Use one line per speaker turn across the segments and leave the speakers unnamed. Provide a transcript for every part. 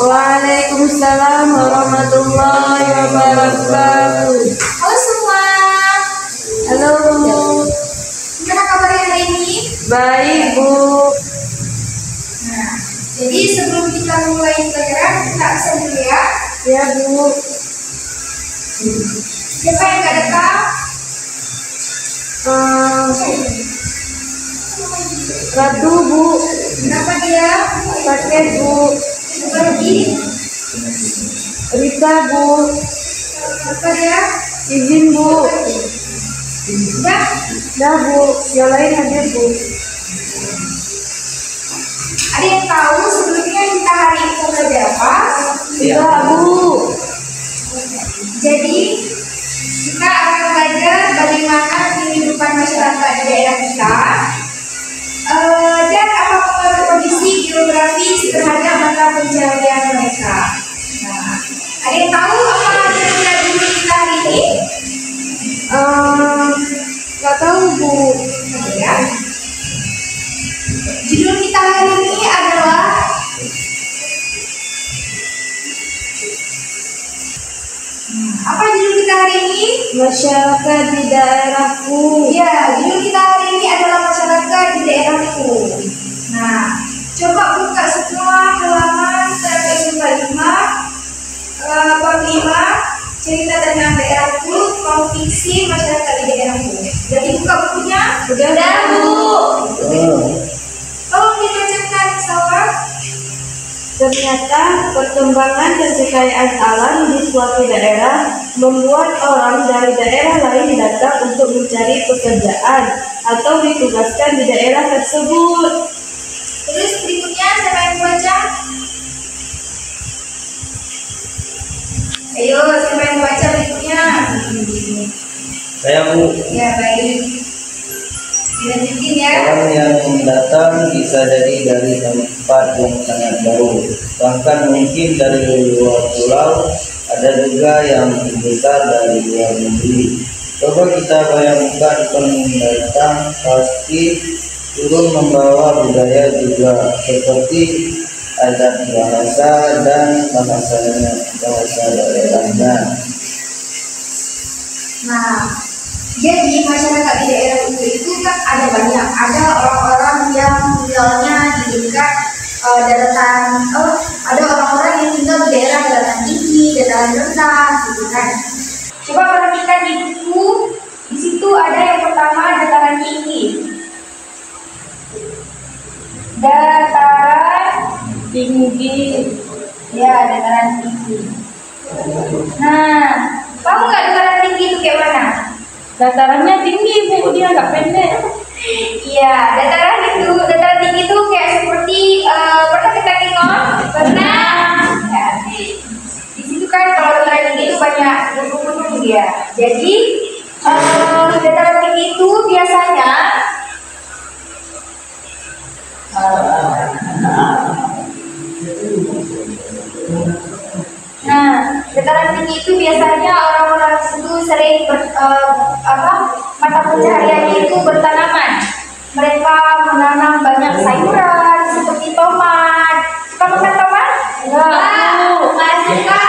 Waalaikumsalam warahmatullahi wabarakatuh.
Halo semua.
Halo.
Gimana kabarnya hari ini?
Baik, Bu.
Nah, jadi sebelum kita mulai pelajaran, kita absen dulu ya.
Ya, Bu.
Siapa yang nggak datang?
Ratu, Bu.
Kenapa dia?
Sakit, Bu.
Siapa lagi?
Rita, Bu.
Apa dia?
Izin, Bu.
Udah?
Dah, Bu. Yang lain hadir, Bu.
Ada yang tahu sebelumnya kita hari ini mau belajar apa?
Sudah, Bu.
Jadi kita akan belajar bagaimana kehidupan masyarakat di daerah kita dan apa kondisi geografis terhadap mata pencaharian mereka. Nah, ada yang tahu apa kira-kira judul kita hari ini?
Nggak tahu, Bu.
Ya. Judul kita hari ini adalah apa judul kita hari ini?
Masyarakat di daerahku.
Ya, judul kita hari ini adalah masyarakat di daerahku. Nah, coba buka semua halaman 145, bab 5, cerita tentang daerahku, mau fiksi masyarakat di daerahku. Jadi buka bukunya?
Sudah, Bu.
Tolong dibacakan, sahabat.
Ternyata perkembangan dan kekayaan alam di suatu daerah membuat orang dari daerah lain datang untuk mencari pekerjaan atau ditugaskan di daerah tersebut.
Terus berikutnya siapa yang baca? Ayo, siapa yang baca berikutnya?
Saya, Bu.
Ya, baik. Dilanjutin ya.
Orang yang datang bisa jadi dari tempat yang sangat jauh, bahkan mungkin dari luar pulau, ada juga yang besar dari luar negeri. Coba kita bayangkan, pendatang pasti turun membawa budaya juga, seperti adat bahasa dan bahasa daerahnya.
Nah, jadi masyarakat di daerah itu kan ada banyak, ada orang-orang yang tinggalnya di dekat daratan, ada orang-orang yang tinggal di daerah daratan tinggi, dataran rendah, gitu kan. Coba perhatikan di buku, di situ ada yang pertama dataran tinggi, dataran tinggi, ya dataran tinggi. Nah, tahu nggak dataran tinggi itu kayak mana?
Datarannya tinggi, Bu, dia nggak pendek.
Iya, dataran tinggi itu kayak seperti pernah kita tengok? Pernah. Ya. Di situ kan kalau dataran tinggi itu banyak gunung-gunung dia. Jadi dataran tinggi itu biasanya dataran tinggi itu biasanya orang-orang itu sering mata pencahariannya itu bertanaman. Mereka menanam banyak sayuran seperti tomat. Suka makan tomat? Nggak suka.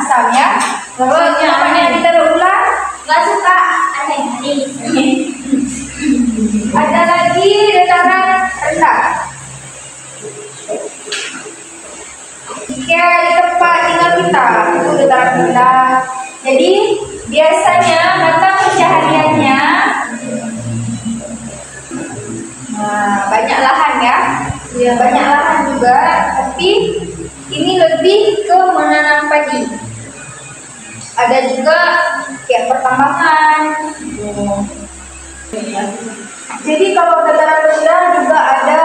Asam ya. Terus namanya ditaruh ulang? Nggak suka. Aneh. Ada lagi dataran rendah. Ya, di tempat tinggal kita itu dataran rendah. Jadi biasanya mata pencahariannya banyak lahan ya. Ya, banyak lahan juga, tapi ini lebih ke menanam padi. Ada juga kayak pertambangan. Jadi kalau dataran rendah juga ada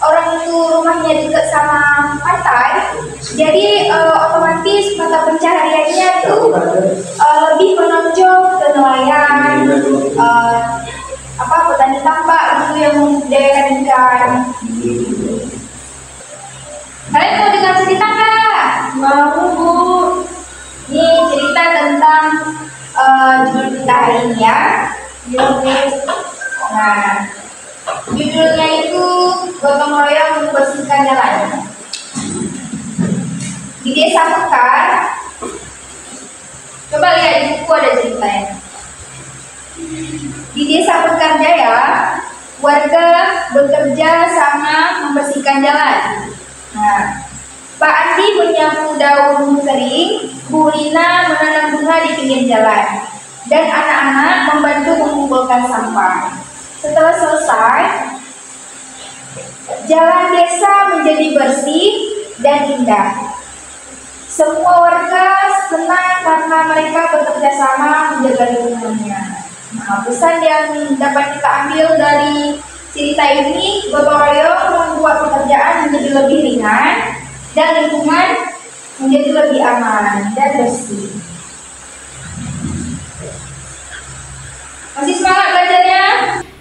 orang itu rumahnya dekat sama pantai, jadi otomatis mata pencahariannya itu lebih menonjol ke nelayan, petani tambak gitu yang membudidayakan ikan. Kalian mau dengar cerita nggak?
Mau, Bu.
Ini cerita tentang judul kita hari ini ya. Nah, judulnya itu gotong royong membersihkan jalan. Di desa Mekar, coba lihat di buku ada ceritanya. Di desa Mekar Jaya, warga bekerja sama membersihkan jalan. Nah, Pak Andi menyapu daun kering, Bu Lina menanam bunga di pinggir jalan, dan anak-anak membantu mengumpulkan sampah. Setelah selesai, jalan desa menjadi bersih dan indah. Semua warga senang karena mereka bekerja sama menjaga lingkungannya. Nah, pesan yang dapat kita ambil dari cerita ini, gotong royong membuat pekerjaan menjadi lebih ringan dan lingkungan menjadi lebih aman dan bersih. Masih semangat belajarnya?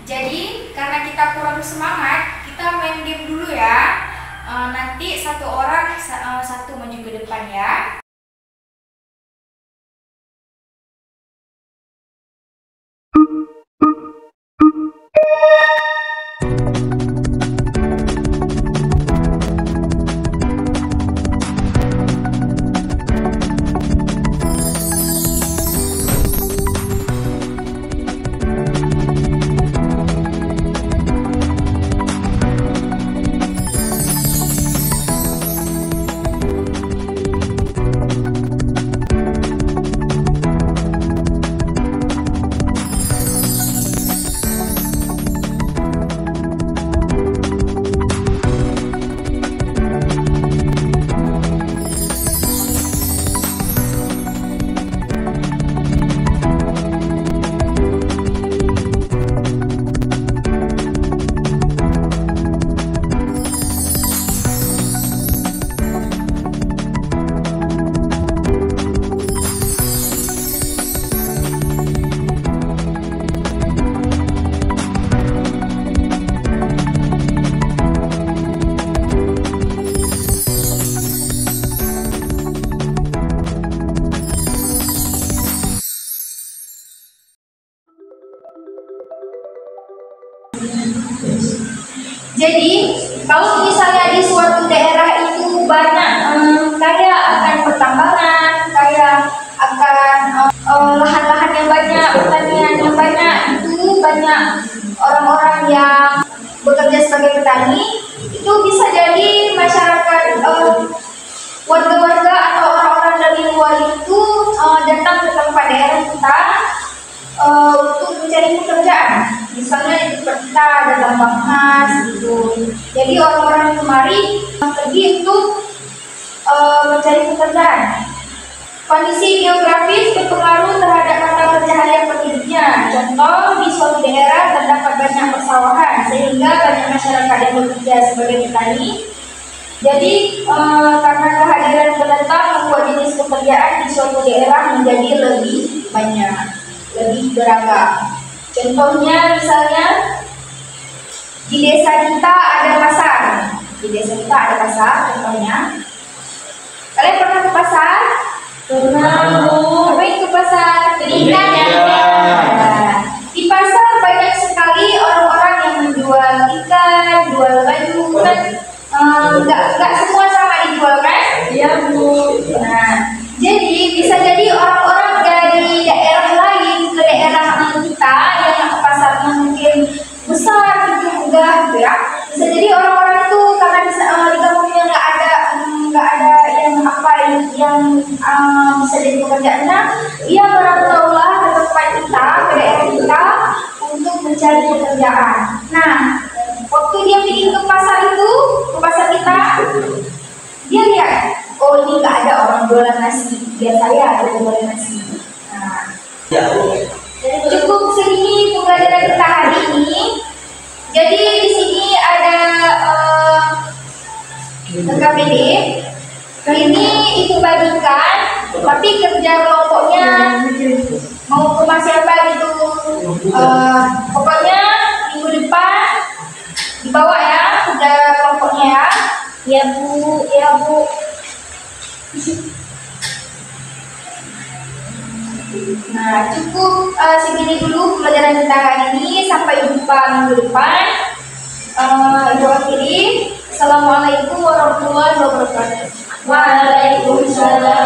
Jadi karena kita kurang semangat, kita main game dulu ya. Nanti satu orang satu maju ke depan ya. Jadi, kalau misalnya di suatu daerah itu banyak kaya akan pertambangan, kaya akan lahan-lahan yang banyak, pertanian yang banyak, itu banyak orang-orang yang bekerja sebagai petani, itu bisa jadi masyarakat warga-warga atau orang-orang dari luar itu datang ke tempat daerah kita untuk mencari pekerjaan. Misalnya di tempat kita ada tambang emas gitu. Jadi orang-orang kemari pergi untuk mencari pekerjaan. Kondisi geografis berpengaruh terhadap mata kerja harian penduduknya. Contoh, di suatu daerah terdapat banyak persawahan sehingga banyak masyarakat yang bekerja sebagai petani. Jadi karena kehadiran pendatang membuat jenis pekerjaan di suatu daerah menjadi lebih banyak, lebih beragam. Contohnya misalnya di desa kita ada pasar. Di desa kita ada pasar, contohnya. Kalian pernah ke pasar? Pernah, Bu. Ngapain ke pasar? Beli ikan ya. Di pasar banyak sekali orang-orang yang menjual ikan, jual baju kan. Enggak semua sama dijual kan? Iya, Bu. Nah, jadi bisa jadi orang-orang dari daerah lain ke daerah kita yang pasarnya mungkin besar gitu, enggak gitu ya. Bisa jadi orang-orang itu karena di kampungnya nggak ada yang bisa jadi pekerjaannya, ia merantaulah ke tempat kita, ke daerah kita untuk mencari pekerjaan. Nah, waktu dia pergi ke pasar itu, ke pasar kita, dia lihat, oh ini nggak ada orang jualan nasi, biar saya ada jualan nasi. Nah, cukup segini pembelajaran kita hari ini. Jadi di sini ada KPD. Ini ibu bagikan, tapi kerja kelompoknya mau ke siapa gitu. Pokoknya minggu depan dibawa ya kerja kelompoknya ya. Ya Bu, ya Bu. Nah, cukup segini dulu pelajaran kita hari ini. Sampai jumpa minggu depan. Ibu akhiri. Assalamualaikum warahmatullahi wabarakatuh. Waalaikumsalam.
Waalaikumsalam.